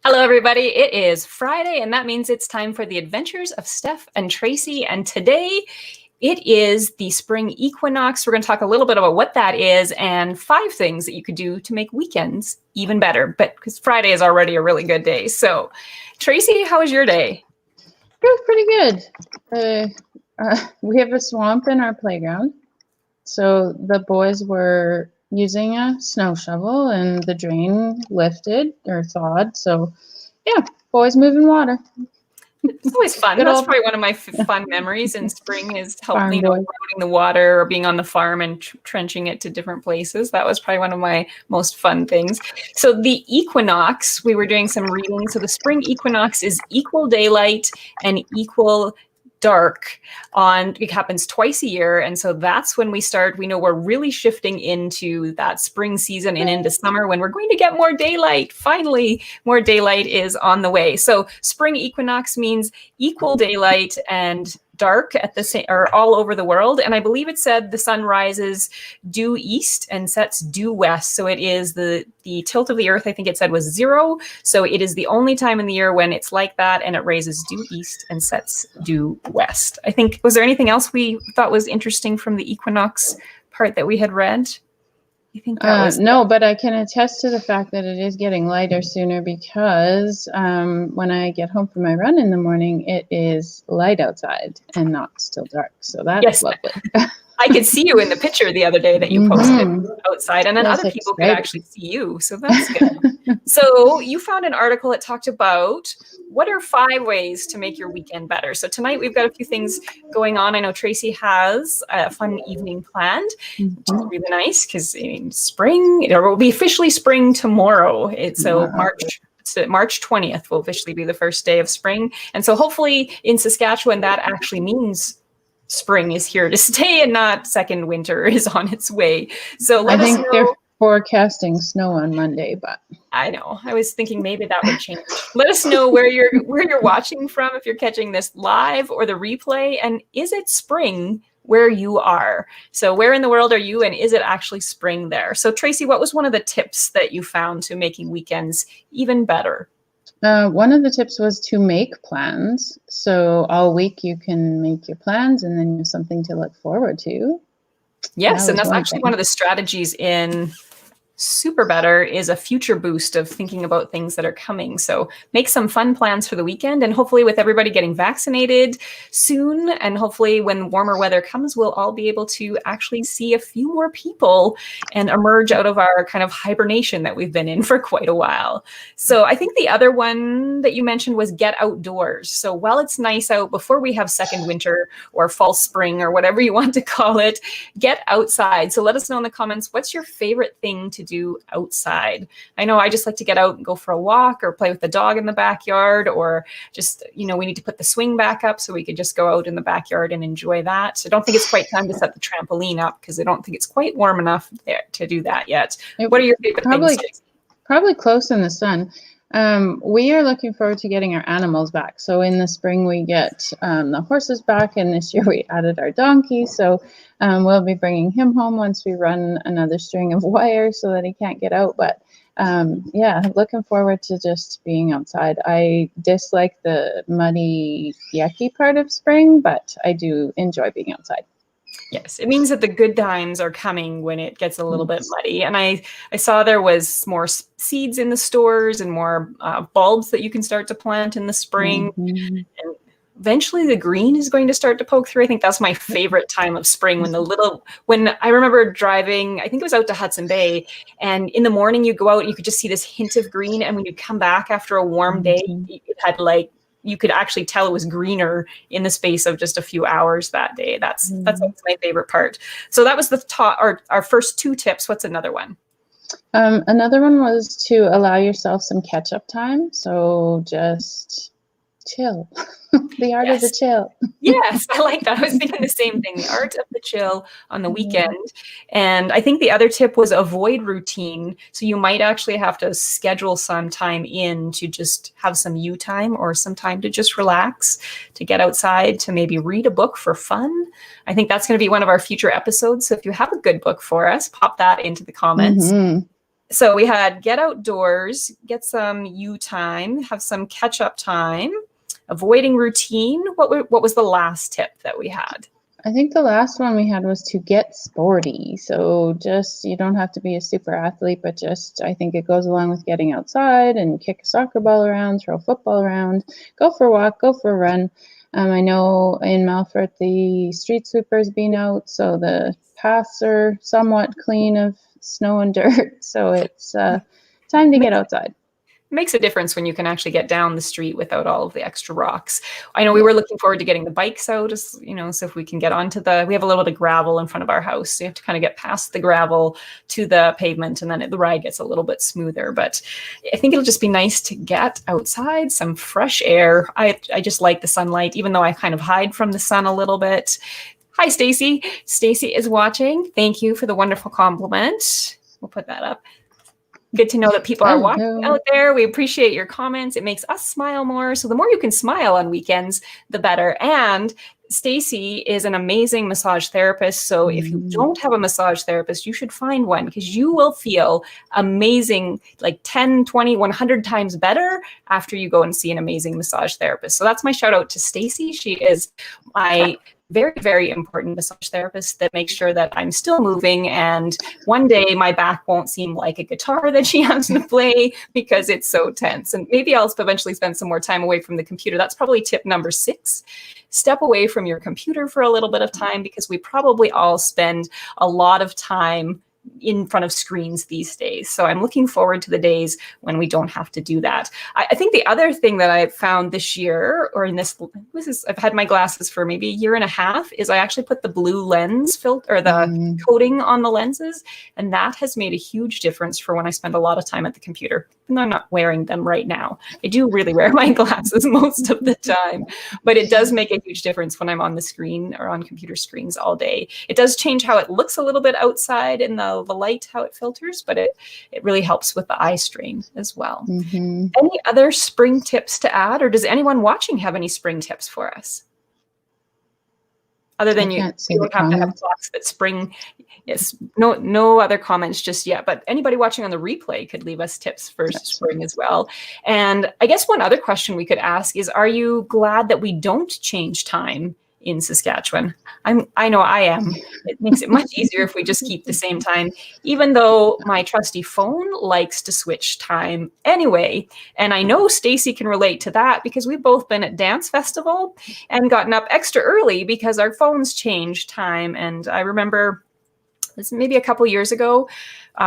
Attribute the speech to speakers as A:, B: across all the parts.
A: Hello, everybody. It is Friday, and that means it's time for the adventures of Steph and Tracy. And today it is the spring equinox. We're going to talk a little bit about what that is and 5 things that you could do to make weekends even better. But because Friday is already a really good day. So, Tracy, how was your day?
B: It was pretty good. We have a swamp in our playground. So the boys were using a snow shovel and the drain lifted or thawed. So yeah, boys moving water.
A: It's always fun. That's probably one of my fun memories in spring is helping, routing the water or being on the farm and trenching it to different places. That was probably one of my most fun things. So the equinox, we were doing some reading. So the spring equinox is equal daylight and equal dark it happens twice a year. And so that's when we know we're really shifting into that spring season and into summer when we're going to get more daylight. Finally, more daylight is on the way. So spring equinox means equal daylight and dark at the same or all over the world. And I believe it said the sun rises due east and sets due west. So it is the tilt of the earth, I think it said, was 0. So it is the only time in the year when it's like that, and it raises due east and sets due west. I think, was there anything else we thought was interesting from the equinox part that we had read? I think that was
B: no, but I can attest to the fact that it is getting lighter sooner because when I get home from my run in the morning, it is light outside and not still dark. So that's lovely.
A: I could see you in the picture the other day that you posted outside, and then other people could actually see you. So that's good. So you found an article that talked about what are 5 ways to make your weekend better. So tonight we've got a few things going on. I know Tracy has a fun evening planned, which is really nice because spring, it will be officially spring tomorrow. So March 20th will officially be the first day of spring. And so hopefully in Saskatchewan, that actually means spring is here to stay and not second winter is on its way. So let us know.
B: They're forecasting snow on Monday, but
A: I know. I was thinking maybe that would change. Let us know where you're watching from, if you're catching this live or the replay, and is it spring where you are? So where in the world are you, and is it actually spring there? So Tracy, what was one of the tips that you found to making weekends even better?
B: One of the tips was to make plans. So all week you can make your plans and then you have something to look forward to.
A: Yes, and that's actually one of the strategies in Super Better is a future boost of thinking about things that are coming. So make some fun plans for the weekend, and hopefully with everybody getting vaccinated soon, and hopefully when warmer weather comes, we'll all be able to actually see a few more people and emerge out of our kind of hibernation that we've been in for quite a while. So I think the other one that you mentioned was get outdoors. So while it's nice out, before we have second winter or false spring or whatever you want to call it, get outside. So let us know in the comments, what's your favorite thing to do outside? I know I just like to get out and go for a walk or play with the dog in the backyard, or just, we need to put the swing back up so we could just go out in the backyard and enjoy that. So I don't think it's quite time to set the trampoline up because I don't think it's quite warm enough there to do that yet. What are your favorite things?
B: Probably close in the sun. We are looking forward to getting our animals back. So in the spring we get the horses back, and this year we added our donkey. So we'll be bringing him home once we run another string of wire so that he can't get out. But yeah, looking forward to just being outside. I dislike the muddy, yucky part of spring, but I do enjoy being outside.
A: Yes, it means that the good times are coming when it gets a little bit muddy. And I saw there was more seeds in the stores and more bulbs that you can start to plant in the spring. And eventually the green is going to start to poke through. I think that's my favorite time of spring, when I remember driving, I think it was out to Hudson Bay, and in the morning you go out and you could just see this hint of green. And when you come back after a warm day, it had you could actually tell it was greener in the space of just a few hours that day. That's my favorite part. So that was the top, our first 2 tips. What's another one?
B: Another one was to allow yourself some catch-up time. So just chill. The art of the chill.
A: Yes, I like that. I was thinking the same thing, the art of the chill on the weekend. And I think the other tip was avoid routine. So you might actually have to schedule some time in to just have some you time, or some time to just relax, to get outside, to maybe read a book for fun. I think that's going to be one of our future episodes. So if you have a good book for us, pop that into the comments. So we had get outdoors, get some you time, have some catch up time, avoiding routine. What was the last tip that we had?
B: I think the last one we had was to get sporty. So just, you don't have to be a super athlete, but just, I think it goes along with getting outside and kick a soccer ball around, throw a football around, go for a walk, go for a run. I know in Melfort, the street sweeper's been out, so the paths are somewhat clean of snow and dirt. So it's time to get outside.
A: Makes a difference when you can actually get down the street without all of the extra rocks. I know we were looking forward to getting the bikes out, as you know, so if we can get onto we have a little bit of gravel in front of our house, so you have to kind of get past the gravel to the pavement, and then the ride gets a little bit smoother. But I think it'll just be nice to get outside, some fresh air. I just like the sunlight, even though I kind of hide from the sun a little bit. Hi, Stacy. Stacy is watching. Thank you for the wonderful compliment. We'll put that up. Good to know that people are watching out there. We appreciate your comments. It makes us smile more. So the more you can smile on weekends, the better. And Stacy is an amazing massage therapist. So if you don't have a massage therapist, you should find one, because you will feel amazing, like 10, 20, 100 times better after you go and see an amazing massage therapist. So that's my shout out to Stacy. She is my very, very important massage therapist that makes sure that I'm still moving, and one day my back won't seem like a guitar that she has to play because it's so tense. And maybe I'll eventually spend some more time away from the computer. That's probably tip number 6. Step away from your computer for a little bit of time, because we probably all spend a lot of time in front of screens these days. So I'm looking forward to the days when we don't have to do that. I think the other thing that I found this year, or I've had my glasses for maybe a year and a half, is I actually put the blue lens filter, or the coating on the lenses. And that has made a huge difference for when I spend a lot of time at the computer. And I'm not wearing them right now. I do really wear my glasses most of the time, but it does make a huge difference when I'm on the screen or on computer screens all day. It does change how it looks a little bit outside in the light, how it filters, but it really helps with the eye strain as well. Any other spring tips to add, or does anyone watching have any spring tips for us? Other than you don't have to have clocks that spring. Yes, no other comments just yet, but anybody watching on the replay could leave us tips for spring as well. And I guess one other question we could ask is, are you glad that we don't change time in Saskatchewan? I know I am. It makes it much easier if we just keep the same time, even though my trusty phone likes to switch time anyway. And I know Stacy can relate to that, because we've both been at dance festival and gotten up extra early because our phones changed time. And I remember this maybe a couple years ago,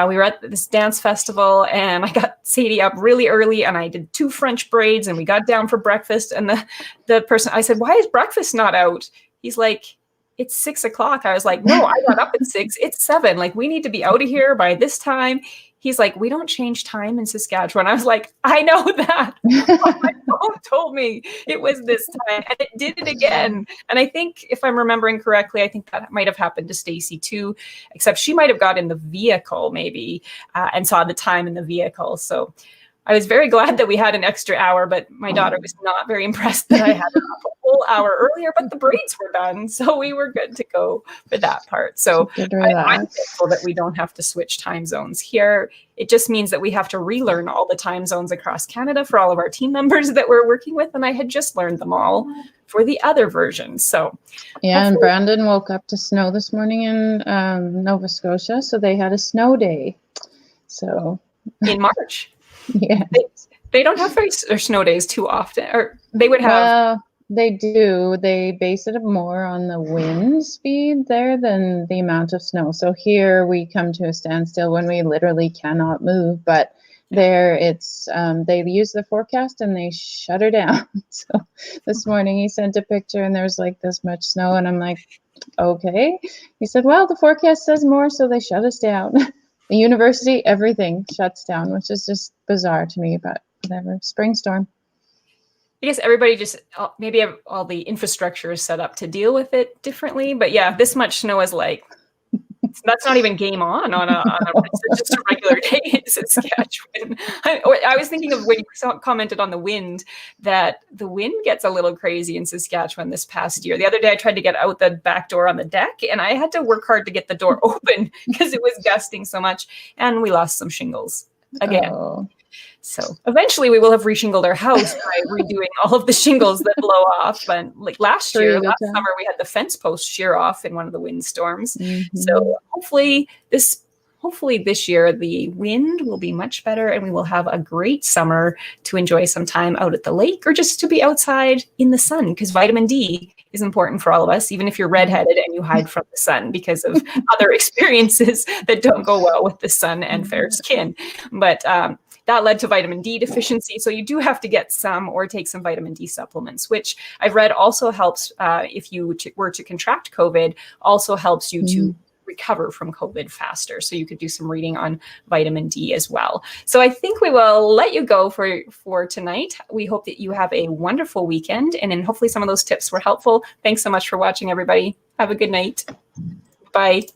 A: we were at this dance festival, and I got Sadie up really early, and I did 2 French braids, and we got down for breakfast. And the person, I said, "Why is breakfast not out?" He's like, "It's 6 o'clock." I was like, "No, I got up at 6. It's 7. Like, we need to be out of here by this time." He's like, "We don't change time in Saskatchewan." I was like, "I know that." My phone told me it was this time, and it did it again. And I think, if I'm remembering correctly, I think that might have happened to Stacy too, except she might have got in the vehicle maybe and saw the time in the vehicle. So I was very glad that we had an extra hour, but my daughter was not very impressed that I had a whole hour earlier, but the braids were done. So we were good to go for that part. So I'm thankful that we don't have to switch time zones here. It just means that we have to relearn all the time zones across Canada for all of our team members that we're working with. And I had just learned them all for the other versions. So
B: yeah, and Brandon woke up to snow this morning in Nova Scotia. So they had a snow day. So
A: in March.
B: Yeah,
A: they don't have snow days too often, or they would have.
B: Well, they do. They base it more on the wind speed there than the amount of snow. So here we come to a standstill when we literally cannot move. But there, it's they use the forecast and they shut her down. So this morning he sent a picture, and there's like this much snow, and I'm like, okay. He said, "Well, the forecast says more, so they shut us down." The university, everything shuts down, which is just bizarre to me, but whatever. Spring storm.
A: I guess everybody just maybe all the infrastructure is set up to deal with it differently. But yeah, this much snow is like, it's That's not even game on it's just a regular day in Saskatchewan. I was thinking of when you commented on the wind, that the wind gets a little crazy in Saskatchewan this past year. The other day I tried to get out the back door on the deck, and I had to work hard to get the door open because it was gusting so much, and we lost some shingles again.
B: Oh.
A: So eventually we will have reshingled our house by redoing all of the shingles that blow off. But like last summer, we had the fence post shear off in one of the windstorms.
B: Mm-hmm.
A: So hopefully this year the wind will be much better, and we will have a great summer to enjoy some time out at the lake or just to be outside in the sun, because vitamin D is important for all of us, even if you're redheaded and you hide from the sun because of other experiences that don't go well with the sun and fair skin. But that led to vitamin D deficiency. So you do have to get some or take some vitamin D supplements, which I've read also helps if you were to contract COVID, also helps you to recover from COVID faster. So you could do some reading on vitamin D as well. So I think we will let you go for tonight. We hope that you have a wonderful weekend, and then hopefully some of those tips were helpful. Thanks so much for watching, everybody. Have a good night. Bye.